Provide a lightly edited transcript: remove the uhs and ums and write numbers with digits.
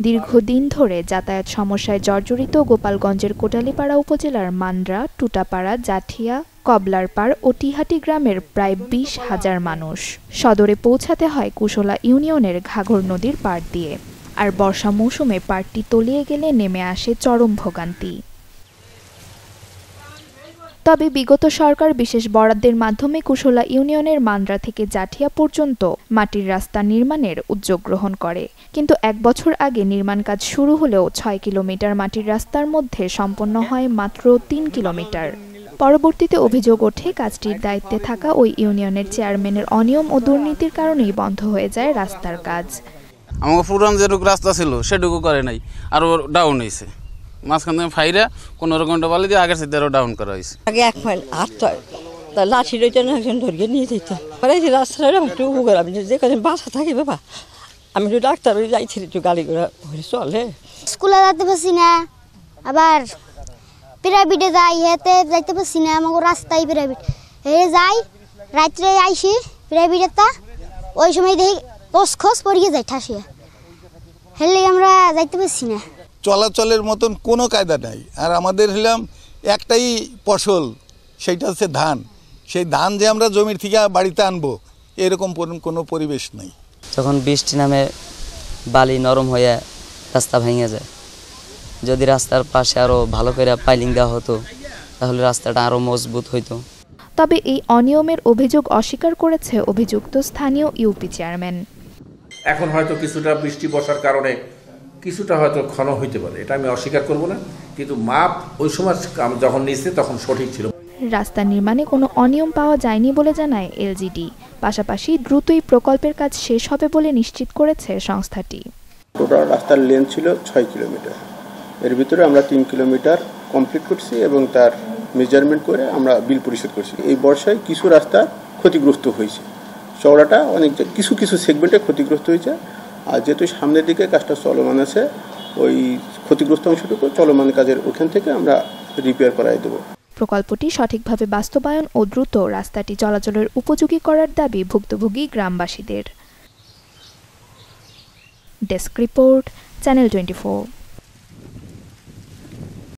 দীর্ঘদিন ধরে যাতায়াত সমস্যায় জর্জরিত গোপালগঞ্জের কোটালীপাড়া উপজেলার মান্দ্রা, টুটাপাড়া, জাঠিয়া, কবলারপাড় ও টিহাটি গ্রামের প্রায় 20,000 মানুষ। সদরে পৌঁছাতে হয় কুশলা ইউনিয়নের ঘাঘর নদীর পাড় দিয়ে। আর বর্ষা মৌসুমে পাড়টি তলিয়ে গেলে নেমে আসে চরম ভোগান্তি। তবে বিগত সরকার বিশেষ বরাদ্দের মাধ্যমে কুশলা ইউনিয়নের মান্দ্রা থেকে জাঠিয়া পর্যন্ত মাটির রাস্তা নির্মাণের উদ্যোগ গ্রহণ করে। কিন্তু 1 বছর আগে নির্মাণ কাজ শুরু হলেও 6 কিলোমিটার মাটির রাস্তার মধ্যে সম্পন্ন হয় মাত্র 3 কিলোমিটার। পরবর্তীতে অভিযোগ ওঠে কাজটির দায়িত্বে থাকা ওই ইউনিয়নের চেয়ারম্যানের অনিয়ম ও দুর্নীতির কারণেই বন্ধ হয়ে যায় রাস্তার কাজ। আমার পুরান যেটুকু রাস্তা ছিল সেটুকু করে নাই, আরও ডাউন হয়েছে। মাঝখান থেকে ফাইরা 15 ঘন্টা বালি দিয়ে আগের সাথে আরও ডাউন করা হয়েছে। আগে 1 মাইল হাঁটতে হয়, তা লাঠি রইতে না একজন ধরিয়ে নিয়ে যেত। এই যে রাস্তাটা একটু উপকার, আমি যে কদিন বাসা থাকি বাবা, আমি একটু ডাক্তার যাইছি, একটু গাড়ি ঘোড়া চলে। স্কুলে যেতে পারছি না, আবার প্রাইভেটে যাই, হেতে যাইতে পারছি না, আমাকে রাস্তায় প্রাইভেট হে যাই, রাত্রে আইসি প্রাইভেটটা, ওই সময় দেখি খোঁজ পড়িয়ে যাই ঠাসিয়া, হেলে আমরা যাইতে পারছি না। চলাচলের মতন কোনো কায়দা নাই। আর আমাদের হলাম একটাই ফসল, সেইটা হচ্ছে ধান। সেই ধান যে আমরা জমির থেকে বাড়িতে আনবো এরকম কোনো পরিবেশ নেই। যখন বৃষ্টি নামে বালি নরম হয়ে রাস্তা ভেঙে যায়, যদি রাস্তার পাশে আরও ভালো করে পাইলিং দেওয়া হতো তাহলে রাস্তাটা আরও মজবুত হইতো। তবে এই অনিয়মের অভিযোগ অস্বীকার করেছে অভিযুক্ত স্থানীয় ইউপি চেয়ারম্যান। এখন হয়তো কিছুটা বৃষ্টি বর্ষার কারণে কিছুটা হয়তো ঘন হইতে পারে, এটা আমি অস্বীকার করব না, কিন্তু মাপ ওই সময় যখন নিয়েছে তখন সঠিক ছিল। রাস্তা নির্মাণে কোনো অনিয়ম পাওয়া যায়নি বলে জানায় এলজিডি। পাশাপাশি দ্রুতই প্রকল্পের কাজ শেষ হবে বলে নিশ্চিত করেছে সংস্থাটি। টোটাল রাস্তার লেন্থ ছিল 6 কিলোমিটার, এর ভিতরে আমরা 3 কিলোমিটার কমপ্লিট করছি এবং তার মেজারমেন্ট করে আমরা বিল পরিশোধ করছি। এই বর্ষায় কিছু রাস্তা ক্ষতিগ্রস্ত হয়েছে, চওড়াটা অনেক কিছু সেগমেন্টে ক্ষতিগ্রস্ত হয়েছে। আর যেহেতু সামনের দিকে কাজটা চলমান আছে, ওই ক্ষতিগ্রস্ত অংশটুকু চলমান কাজের ওখান থেকে আমরা রিপেয়ার করাই দেব। প্রকল্পটি সঠিকভাবে বাস্তবায়ন ও দ্রুত রাস্তাটি চলাচলের উপযোগী করার দাবি ভুক্তভোগী গ্রামবাসীদের। Desk report, channel 24।